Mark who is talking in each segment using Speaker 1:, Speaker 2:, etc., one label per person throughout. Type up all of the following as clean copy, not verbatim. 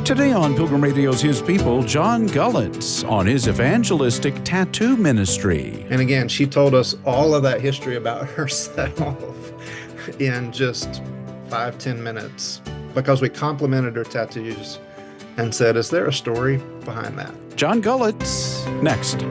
Speaker 1: Today on Pilgrim Radio's His People, John Gullett on his evangelistic tattoo ministry.
Speaker 2: And again, she told us all of that history about herself in just 5-10 minutes because we complimented her tattoos and said, is there a story behind that?
Speaker 1: John Gullett, next.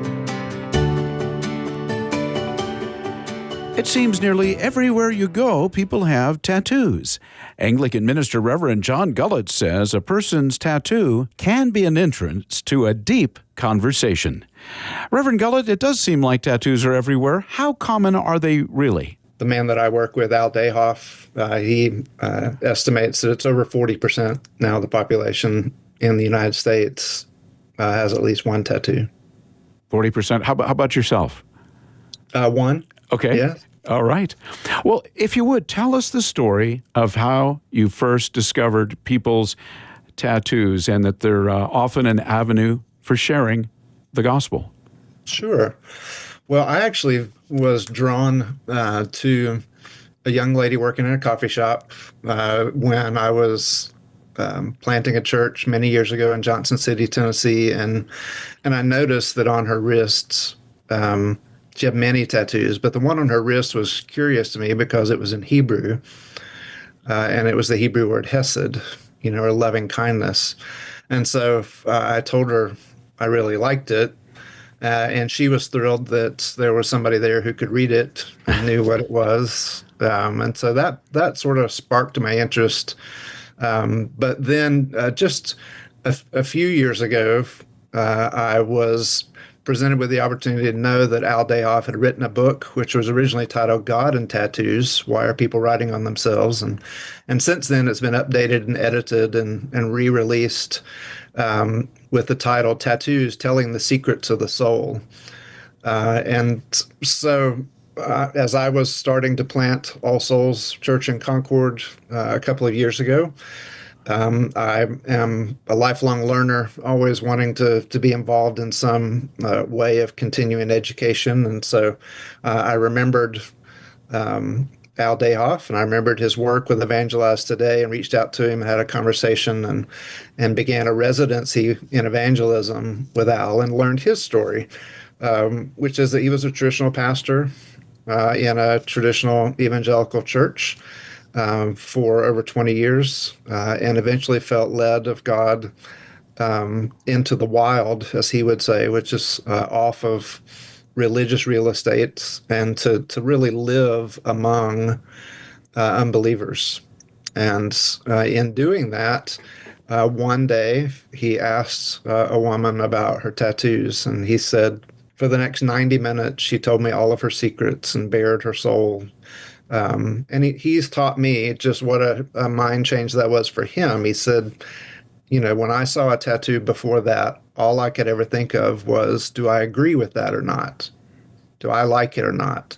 Speaker 1: It seems nearly everywhere you go, people have tattoos. Anglican minister Reverend John Gullett says a person's tattoo can be an entrance to a deep conversation. Reverend Gullett, it does seem like tattoos are everywhere. How common are they really?
Speaker 2: The man that I work with, Al Dayhoff, he estimates that it's over 40% now the population in the United States has at least one tattoo.
Speaker 1: 40%? How about yourself?
Speaker 2: One.
Speaker 1: Okay.
Speaker 2: Yes.
Speaker 1: All right. Well, if you would, tell us the story of how you first discovered people's tattoos and that they're often an avenue for sharing the gospel.
Speaker 2: Sure. Well, I actually was drawn to a young lady working in a coffee shop when I was planting a church many years ago in Johnson City, Tennessee, and I noticed that on her wrists, she had many tattoos, but the one on her wrist was curious to me because it was in Hebrew, and it was the Hebrew word hesed, or loving kindness. And so I told her I really liked it, and she was thrilled that there was somebody there who could read it and knew what it was. And so that sort of sparked my interest. But then just a few years ago, I was presented with the opportunity to know that Al Dayhoff had written a book, which was originally titled God and Tattoos, Why Are People Writing on Themselves? And since then, it's been updated and edited and re-released with the title Tattoos, Telling the Secrets of the Soul. And so as I was starting to plant All Souls Church in Concord a couple of years ago, I am a lifelong learner, always wanting to be involved in some way of continuing education. And so I remembered Al Dayhoff, and I remembered his work with Evangelize Today, and reached out to him, had a conversation, and began a residency in evangelism with Al and learned his story, which is that he was a traditional pastor in a traditional evangelical church for over 20 years, and eventually felt led of God into the wild, as he would say, which is off of religious real estate, and to really live among unbelievers. And in doing that, one day he asked a woman about her tattoos, and he said, for the next 90 minutes, she told me all of her secrets and bared her soul. And he's taught me just what a mind change that was for him. He said, when I saw a tattoo before that, all I could ever think of was, do I agree with that or not? Do I like it or not?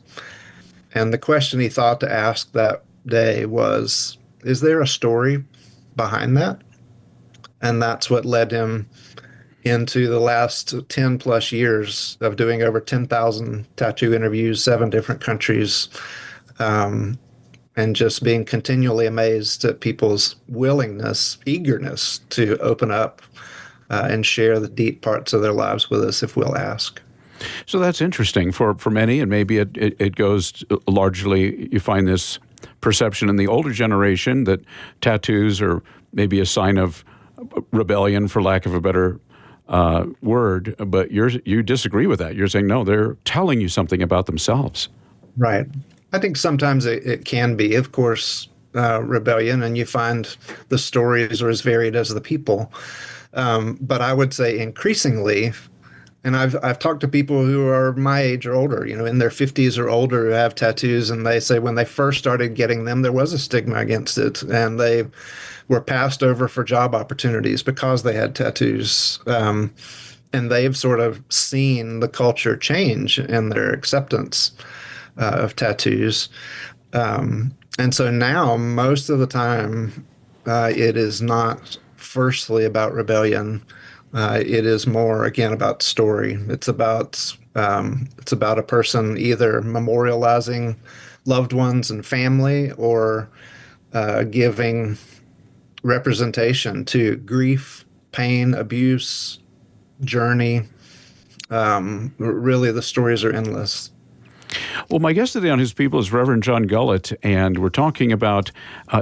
Speaker 2: And the question he thought to ask that day was, is there a story behind that? And that's what led him into the last 10 plus years of doing over 10,000 tattoo interviews, 7 different countries, and just being continually amazed at people's willingness, eagerness to open up and share the deep parts of their lives with us if we'll ask.
Speaker 1: So that's interesting for many, and maybe it goes largely, you find this perception in the older generation that tattoos are maybe a sign of rebellion, for lack of a better word, but you disagree with that. You're saying, no, they're telling you something about themselves.
Speaker 2: Right. I think sometimes it can be, of course, rebellion, and you find the stories are as varied as the people. But I would say increasingly, and I've talked to people who are my age or older, in their 50s or older, who have tattoos, and they say when they first started getting them, there was a stigma against it, and they were passed over for job opportunities because they had tattoos. And they've sort of seen the culture change in their acceptance of tattoos. And so now, most of the time, it is not firstly about rebellion. It is more, again, about story. It's about a person either memorializing loved ones and family, or giving representation to grief, pain, abuse, journey. Really, the stories are endless.
Speaker 1: Well, my guest today on His People is Reverend John Gullett, and we're talking about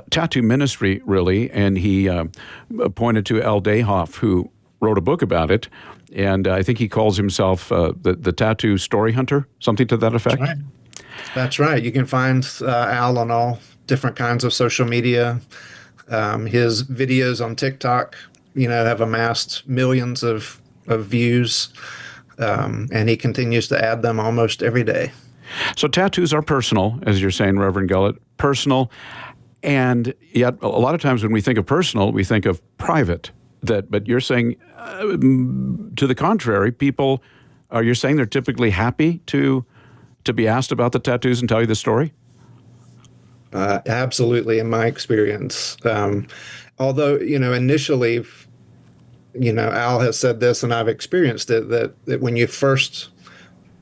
Speaker 1: tattoo ministry, really. And he pointed to Al Dayhoff, who wrote a book about it. And I think he calls himself the tattoo story hunter, something to that effect.
Speaker 2: That's right. That's right. You can find Al on all different kinds of social media. His videos on TikTok, have amassed millions of views, and he continues to add them almost every day.
Speaker 1: So tattoos are personal, as you're saying, Reverend Gullett, personal. And yet a lot of times when we think of personal, we think of private. But you're saying, to the contrary, you're saying they're typically happy to be asked about the tattoos and tell you the story?
Speaker 2: Absolutely, in my experience. Although, initially, Al has said this, and I've experienced it, that when you first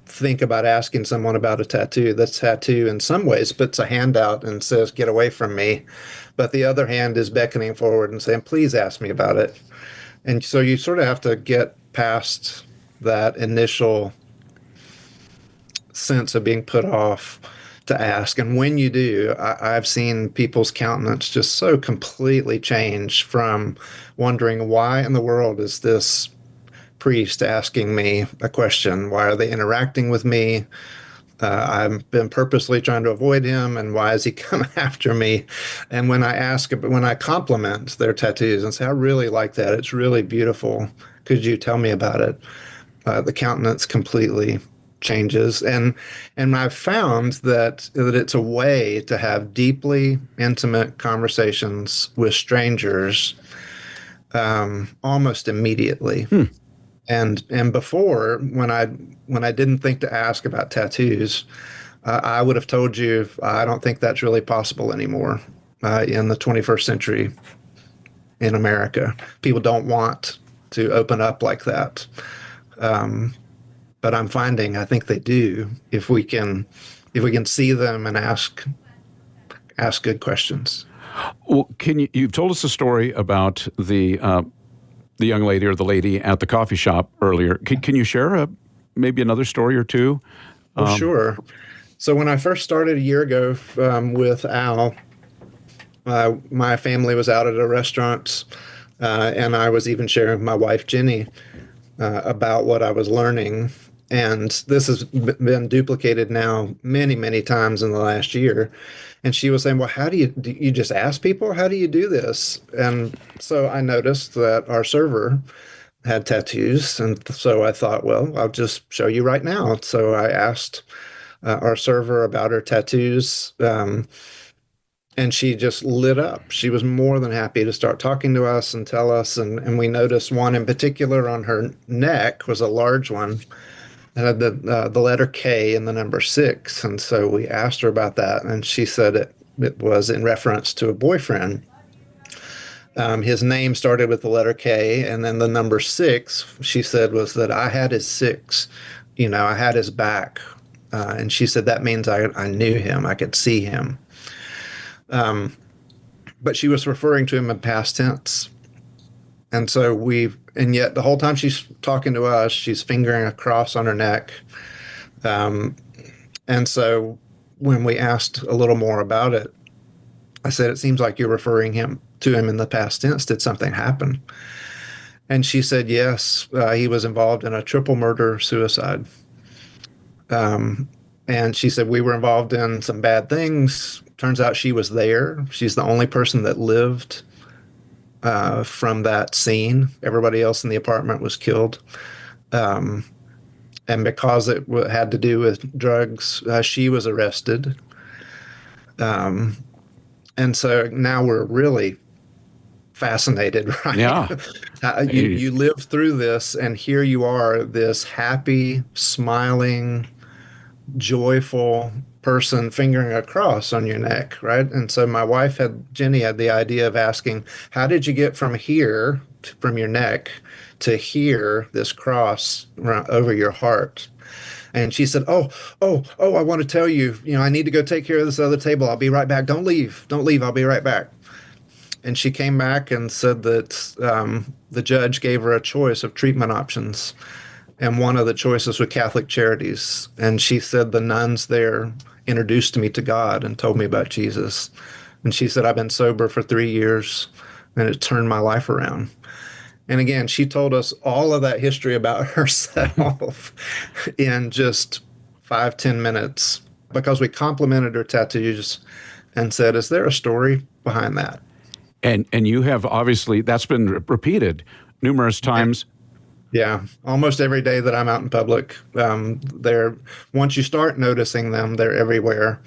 Speaker 2: think about asking someone about a tattoo, the tattoo in some ways puts a hand out and says, "Get away from me." But the other hand is beckoning forward and saying, "Please ask me about it." And so you sort of have to get past that initial sense of being put off to ask. And when you do, I've seen people's countenance just so completely change from wondering, why in the world is this priest asking me a question? Why are they interacting with me? I've been purposely trying to avoid him, and why is he coming after me? And when I compliment their tattoos and say, "I really like that. It's really beautiful. Could you tell me about it?" The countenance completely changes, and I've found that it's a way to have deeply intimate conversations with strangers almost immediately. And before, when I didn't think to ask about tattoos, I would have told you I don't think that's really possible anymore in the 21st century in America. People don't want to open up like that. But I'm finding I think they do if we can see them and ask good questions.
Speaker 1: Well, you've told us a story about the young lady or the lady at the coffee shop earlier. Can you share maybe another story or two?
Speaker 2: Oh, sure. So when I first started a year ago with Al, my family was out at a restaurant, and I was even sharing with my wife, Jenny, about what I was learning. And this has been duplicated now many, many times in the last year. And she was saying, "Well, do you just ask people? How do you do this?" And so I noticed that our server had tattoos. And so I thought, well, I'll just show you right now. So I asked our server about her tattoos. And she just lit up. She was more than happy to start talking to us and tell us. And we noticed one in particular on her neck was a large one. It had the letter K and the number 6. And so we asked her about that. And she said it was in reference to a boyfriend. His name started with the letter K, and then the number 6, she said, was that I had his 6. I had his back. And she said that means I knew him. I could see him. But she was referring to him in past tense. And yet the whole time she's talking to us, she's fingering a cross on her neck. And so when we asked a little more about it, I said, "It seems like you're referring to him in the past tense. Did something happen?" And she said, "Yes, he was involved in a triple murder suicide." And she said, "We were involved in some bad things." Turns out she was there. She's the only person that lived from that scene. Everybody else in the apartment was killed. And because it had to do with drugs, she was arrested. And so now we're really fascinated, right?
Speaker 1: Yeah.
Speaker 2: You lived through this, and here you are, this happy, smiling, joyful person fingering a cross on your neck, right? And so my wife Jenny had the idea of asking, "How did you get from here, from your neck, to here, this cross over your heart?" And she said, "Oh, I want to tell you, I need to go take care of this other table. I'll be right back. Don't leave. I'll be right back." And she came back and said that the judge gave her a choice of treatment options. And one of the choices was Catholic Charities. And she said the nuns there introduced me to God and told me about Jesus. And she said, I've been sober for 3 years and it turned my life around. And again, she told us all of that history about herself in just 5, 10 minutes because we complimented her tattoos and said, is there a story behind that?
Speaker 1: And you have obviously, that's been repeated numerous times.
Speaker 2: Yeah, almost every day that I'm out in public, they're once you start noticing them, they're everywhere.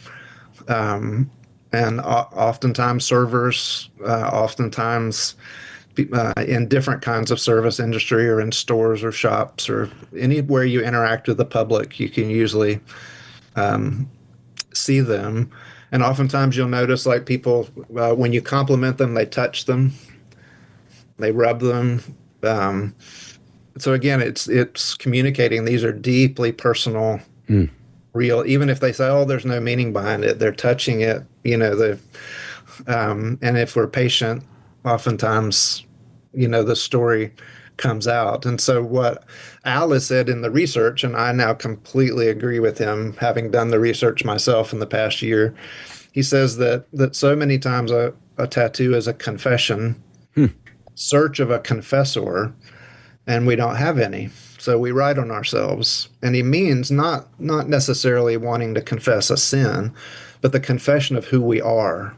Speaker 2: And oftentimes servers, oftentimes in different kinds of service industry or in stores or shops or anywhere you interact with the public, you can usually see them. And oftentimes you'll notice like people, when you compliment them, they touch them, they rub them. So again, it's communicating. These are deeply personal, real. Even if they say, "Oh, there's no meaning behind it," they're touching it. And if we're patient, oftentimes, the story comes out. And so what Al has said in the research, and I now completely agree with him, having done the research myself in the past year. He says that so many times a tattoo is a confession, search of a confessor. And we don't have any. So we write on ourselves. And he means not necessarily wanting to confess a sin, but the confession of who we are.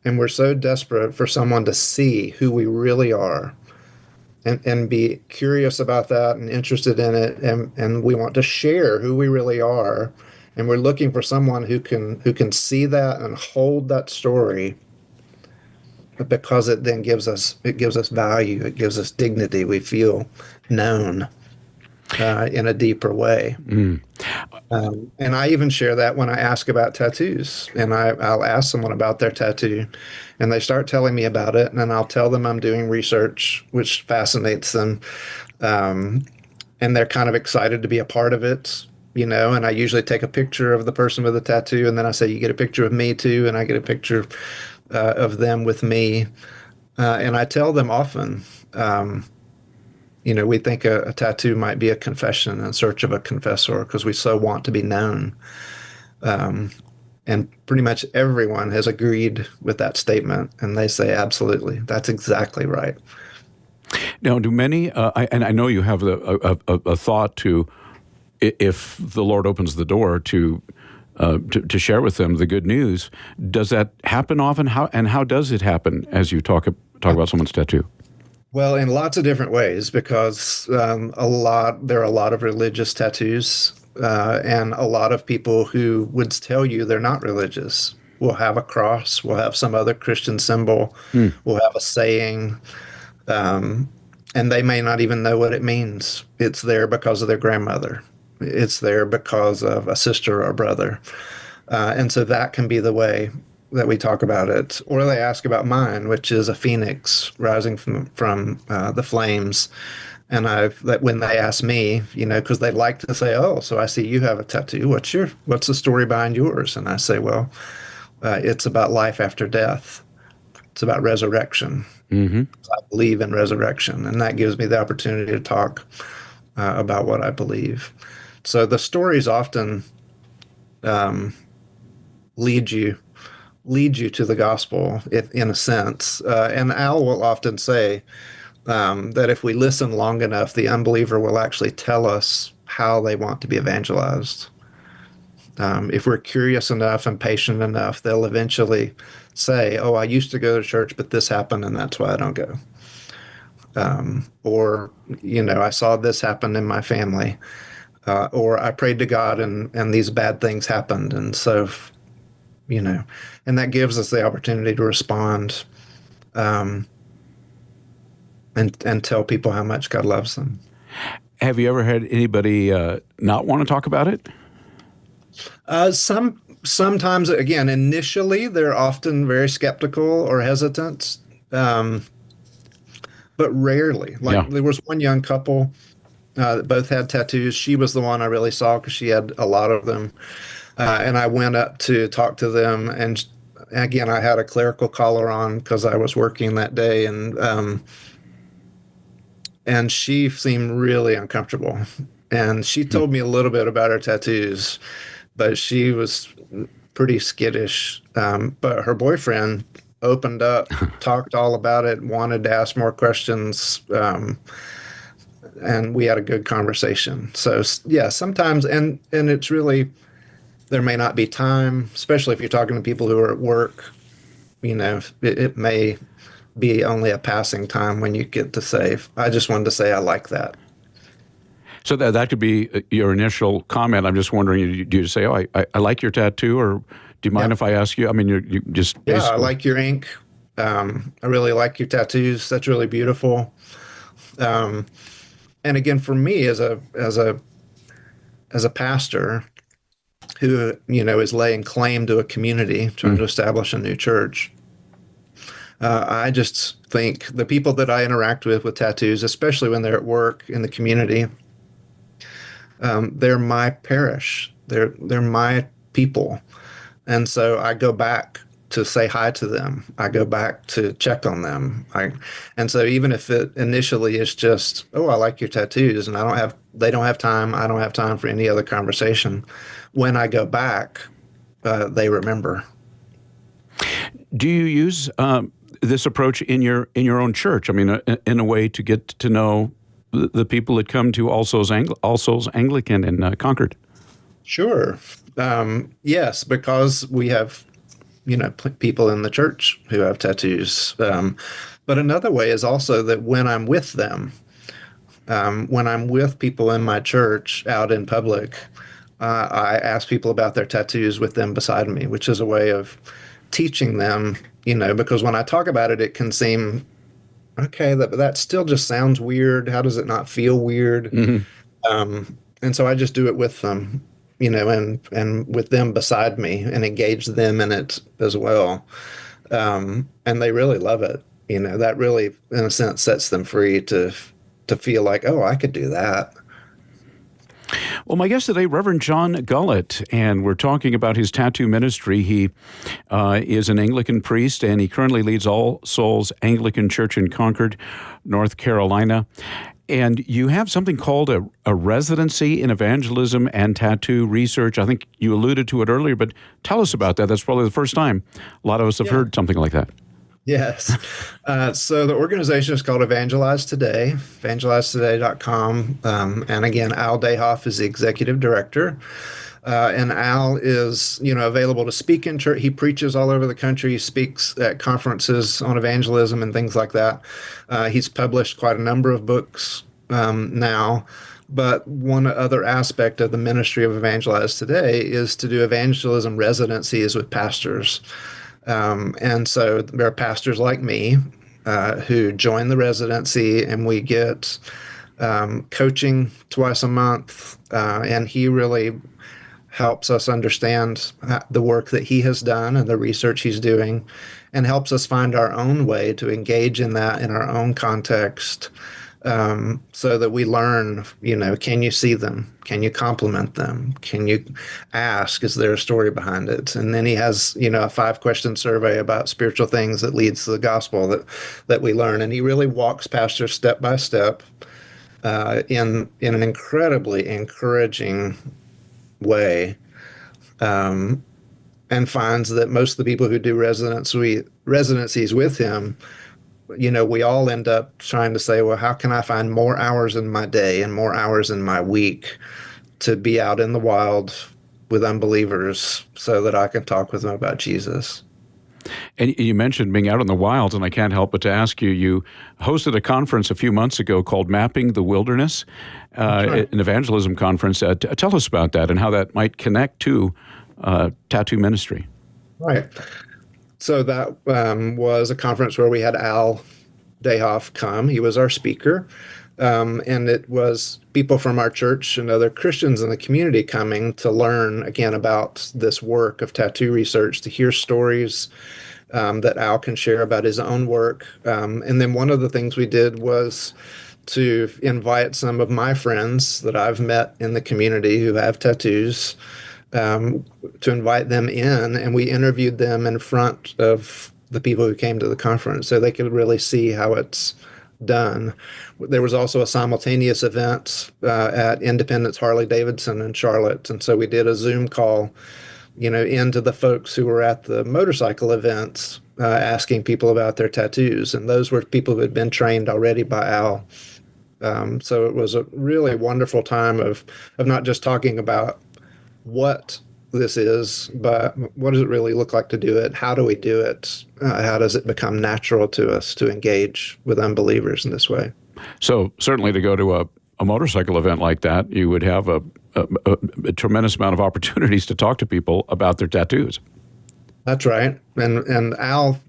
Speaker 2: And we're so desperate for someone to see who we really are and be curious about that and interested in it. And we want to share who we really are. And we're looking for someone who can see that and hold that story, because it then gives us value, it gives us dignity. We feel known in a deeper way. And I even share that when I ask about tattoos, and I'll ask someone about their tattoo, and they start telling me about it, and then I'll tell them I'm doing research, which fascinates them, and they're kind of excited to be a part of it. And I usually take a picture of the person with the tattoo, and then I say, you get a picture of me too, and I get a picture of them with me. And I tell them often, we think a tattoo might be a confession in search of a confessor because we so want to be known. And pretty much everyone has agreed with that statement. And they say, absolutely, that's exactly right.
Speaker 1: Now, do many, and I know you have a thought to, if the Lord opens the door to share with them the good news, does that happen often? How does it happen as you talk about someone's tattoo?
Speaker 2: Well, in lots of different ways, because there are a lot of religious tattoos, and a lot of people who would tell you they're not religious will have a cross, will have some other Christian symbol, will have a saying, and they may not even know what it means. It's there because of their grandmother. It's there because of a sister or brother. And so that can be the way that we talk about it. Or they ask about mine, which is a phoenix rising from the flames. And when they ask me, because they like to say, oh, so I see you have a tattoo. What's the story behind yours? And I say, well, it's about life after death. It's about resurrection. Mm-hmm. I believe in resurrection. And that gives me the opportunity to talk about what I believe. So the stories often lead you to the gospel, in a sense. And Al will often say that if we listen long enough, the unbeliever will actually tell us how they want to be evangelized. If we're curious enough and patient enough, they'll eventually say, oh, I used to go to church, but this happened, and that's why I don't go. Or, I saw this happen in my family. Or I prayed to God and these bad things happened. And so, and that gives us the opportunity to respond and tell people how much God loves them.
Speaker 1: Have you ever had anybody not want to talk about it?
Speaker 2: Sometimes, again, initially, they're often very skeptical or hesitant, but rarely. There was one young couple that both had tattoos. She was the one I really saw because she had a lot of them. And I went up to talk to them, and again, I had a clerical collar on because I was working that day, and she seemed really uncomfortable. And she
Speaker 1: Hmm.
Speaker 2: told me a little bit about her tattoos, but she was pretty skittish. But her boyfriend opened up, talked all about it, wanted to ask more questions, and we had a good conversation. So yeah, sometimes, and it's really, there may not be time, especially if you're talking to people who are at work. It may be only a passing time when you get to say, I just wanted to say I like that.
Speaker 1: So that could be your initial comment. I'm just wondering, do you say, "Oh, I like your tattoo," or do you mind
Speaker 2: Yeah.
Speaker 1: if I ask you? I mean, you just
Speaker 2: Yeah, I
Speaker 1: basically.
Speaker 2: like your ink. I really like your tattoos. That's really beautiful. Um, and again, for me as a pastor who is laying claim to a community, trying to
Speaker 1: Mm.
Speaker 2: establish a new church, I just think the people that I interact with tattoos, especially when they're at work in the community, they're my parish. They're my people. And so I go back to say hi to them. I go back to check on them. And so even if it initially is just, oh, I like your tattoos, and they don't have time. I don't have time for any other conversation. When I go back, they remember.
Speaker 1: Do you use this approach in your own church? I mean, in a way to get to know the people that come to All Souls Anglican in Concord.
Speaker 2: Sure. Yes, because we have, people in the church who have tattoos. But another way is also that when I'm with them, when I'm with people in my church out in public, I ask people about their tattoos with them beside me, which is a way of teaching them, because when I talk about it, it can seem, okay, that still just sounds weird. How does it not feel weird?
Speaker 1: Hmm.
Speaker 2: And so I just do it with them, and with them beside me and engage them in it as well. And they really love it. That really, in a sense, sets them free to feel like, oh, I could do that.
Speaker 1: Well, my guest today, Reverend John Gullett, and we're talking about his tattoo ministry. He is an Anglican priest, and he currently leads All Souls Anglican Church in Concord, North Carolina. And you have something called a residency in evangelism and tattoo research. I think you alluded to it earlier, but tell us about that. That's probably the first time a lot of us have
Speaker 2: Yeah.
Speaker 1: heard something like that.
Speaker 2: Yes. So the organization is called Evangelize Today, evangelizetoday.com. And again, Al Dayhoff is the executive director. And Al is, available to speak in church. He preaches all over the country. He speaks at conferences on evangelism and things like that. He's published quite a number of books now. But one other aspect of the ministry of Evangelize Today is to do evangelism residencies with pastors. And so there are pastors like me who join the residency, and we get coaching twice a month. And he really helps us understand the work that he has done and the research he's doing, and helps us find our own way to engage in that in our own context, so that we learn, can you see them? Can you compliment them? Can you ask, is there a story behind it? And then he has, a 5-question survey about spiritual things that leads to the gospel that we learn. And he really walks pastors step by step in an incredibly encouraging way, and finds that most of the people who do residencies with him, we all end up trying to say, well, how can I find more hours in my day and more hours in my week to be out in the wild with unbelievers so that I can talk with them about Jesus?
Speaker 1: And you mentioned being out in the wild, and I can't help but to ask you, you hosted a conference a few months ago called Mapping the Wilderness,
Speaker 2: Right.
Speaker 1: an evangelism conference. Tell us about that and how that might connect to tattoo ministry.
Speaker 2: Right. So that was a conference where we had Al Dayhoff come. He was our speaker. And it was people from our church and other Christians in the community coming to learn again about this work of tattoo research, to hear stories that Al can share about his own work. And then one of the things we did was to invite some of my friends that I've met in the community who have tattoos, to invite them in, and we interviewed them in front of the people who came to the conference so they could really see how it's done. There was also a simultaneous event at Independence Harley Davidson in Charlotte, and so we did a Zoom call, into the folks who were at the motorcycle events, asking people about their tattoos, and those were people who had been trained already by Al. So it was a really wonderful time of not just talking about what this is, but what does it really look like to do it? How do we do it? How does it become natural to us to engage with unbelievers in this way?
Speaker 1: So certainly to go to a motorcycle event like that, you would have a tremendous amount of opportunities to talk to people about their tattoos.
Speaker 2: That's right. And Al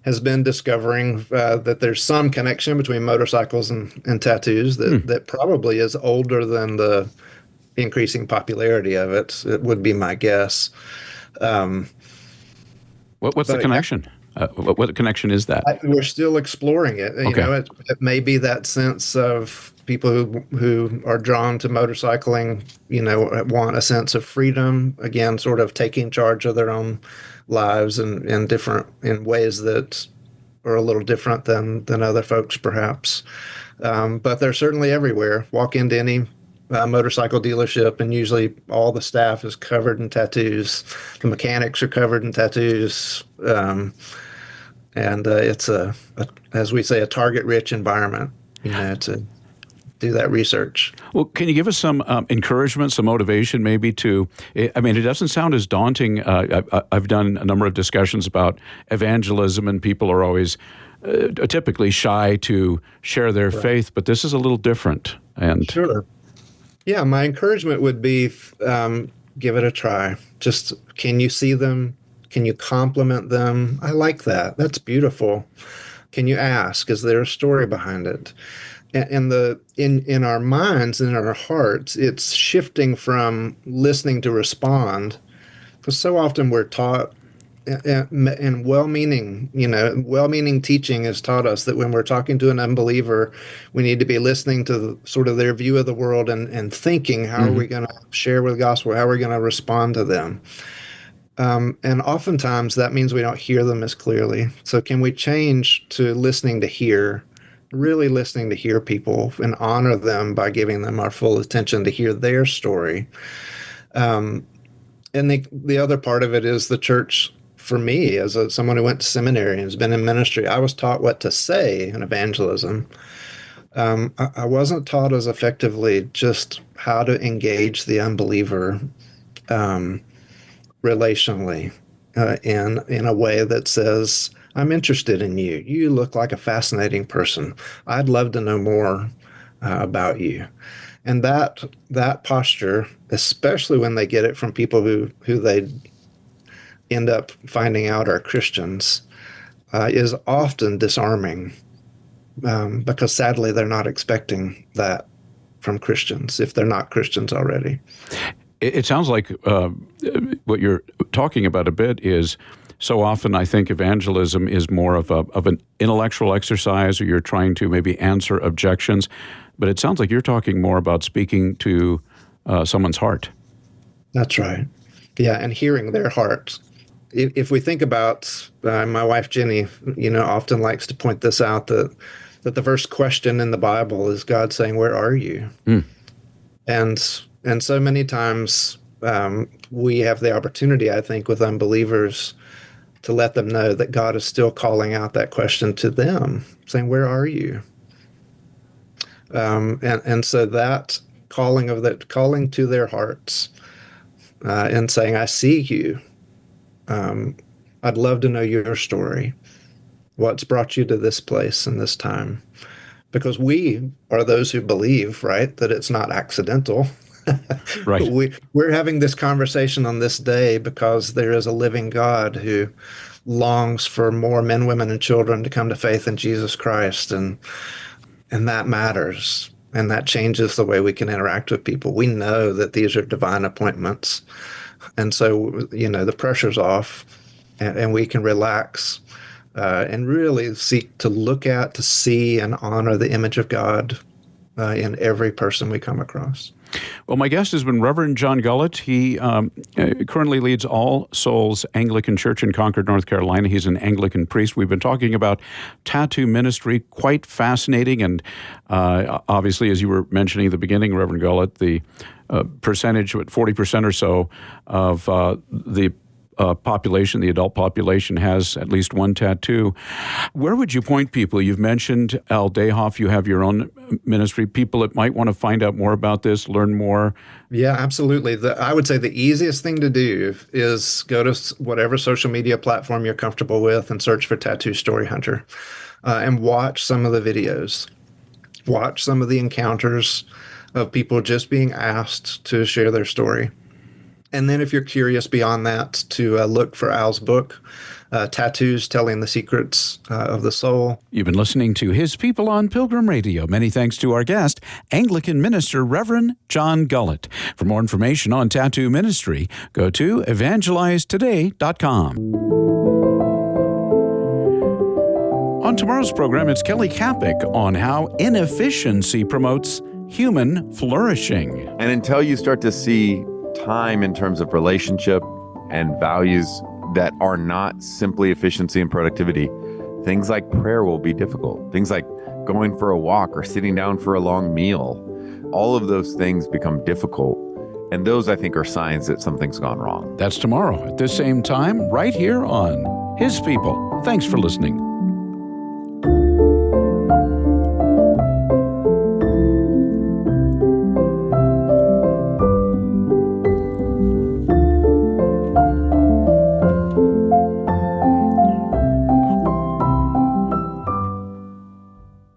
Speaker 2: has been discovering that there's some connection between motorcycles and tattoos that probably is older than the increasing popularity of it. It would be my guess.
Speaker 1: What's the connection? What connection is that?
Speaker 2: We're still exploring it.
Speaker 1: Okay.
Speaker 2: It may be that sense of people who are drawn to motorcycling, want a sense of freedom, again, sort of taking charge of their own lives in ways that are a little different than other folks, perhaps. But they're certainly everywhere. Walk into any motorcycle dealership, and usually all the staff is covered in tattoos. The mechanics are covered in tattoos. And it's as we say, a target-rich environment, to do that research.
Speaker 1: Well, can you give us some encouragement, some motivation, maybe it doesn't sound as daunting. I've done a number of discussions about evangelism, and people are always typically shy to share their faith, but this is a little different. And
Speaker 2: Sure. Yeah, my encouragement would be give it a try. Just, can you see them? Can you compliment them? I like that. That's beautiful. Can you ask? Is there a story behind it? And in our minds and in our hearts, it's shifting from listening to respond, because so often we're taught, and well-meaning teaching has taught us that when we're talking to an unbeliever, we need to be listening to sort of their view of the world and thinking, how are we going to share with the gospel? How are we going to respond to them? And oftentimes that means we don't hear them as clearly. So can we change to listening to hear, really listening to hear people, and honor them by giving them our full attention to hear their story? And the other part of it is the church. For me, as someone who went to seminary and has been in ministry, I was taught what to say in evangelism. I wasn't taught as effectively just how to engage the unbeliever relationally, in a way that says, I'm interested in you. You look like a fascinating person. I'd love to know more about you. And that posture, especially when they get it from people who they end up finding out are Christians, is often disarming, because sadly they're not expecting that from Christians if they're not Christians already.
Speaker 1: It sounds like what you're talking about a bit is, so often I think evangelism is more of an intellectual exercise, or you're trying to maybe answer objections, but it sounds like you're talking more about speaking to someone's heart. That's
Speaker 2: right. Yeah, and hearing their heart. If we think about, my wife Jenny, often likes to point this out, that the first question in the Bible is God saying, "Where are you?" And so many times we have the opportunity, I think, with unbelievers to let them know that God is still calling out that question to them, saying, "Where are you?" And so that calling to their hearts, and saying, "I see you. I'd love to know your story. What's brought you to this place and this time?" Because we are those who believe, right, that it's not accidental.
Speaker 1: Right.
Speaker 2: We're having this conversation on this day because there is a living God who longs for more men, women, and children to come to faith in Jesus Christ, and that matters, and that changes the way we can interact with people. We know that these are divine appointments, and so the pressure's off, and we can relax and really seek to look at, to see, and honor the image of God in every person we come across.
Speaker 1: Well, my guest has been Reverend John Gullett. He currently leads All Souls Anglican Church in Concord, North Carolina. He's an Anglican priest. We've been talking about tattoo ministry, quite fascinating. And obviously, as you were mentioning at the beginning, Reverend Gullett, the percentage, 40% or so of the population, the adult population, has at least one tattoo. Where would you point people? You've mentioned Al Dayhoff. You have your own ministry. People that might want to find out more about this, learn more.
Speaker 2: Yeah, absolutely. I would say the easiest thing to do is go to whatever social media platform you're comfortable with and search for Tattoo Story Hunter, and watch some of the videos. Watch some of the encounters of people just being asked to share their story. And then if you're curious beyond that, to look for Al's book, Tattoos, Telling the Secrets of the Soul.
Speaker 1: You've been listening to His People on Pilgrim Radio. Many thanks to our guest, Anglican minister Reverend John Gullett. For more information on tattoo ministry, go to evangelizetoday.com. On tomorrow's program, it's Kelly Kapic on how inefficiency promotes human flourishing.
Speaker 3: And until you start to see time in terms of relationship and values that are not simply efficiency and productivity, things like prayer will be difficult. Things like going for a walk or sitting down for a long meal, all of those things become difficult. And those, I think, are signs that something's gone wrong.
Speaker 1: That's tomorrow at this same time, right here on His People. Thanks for listening.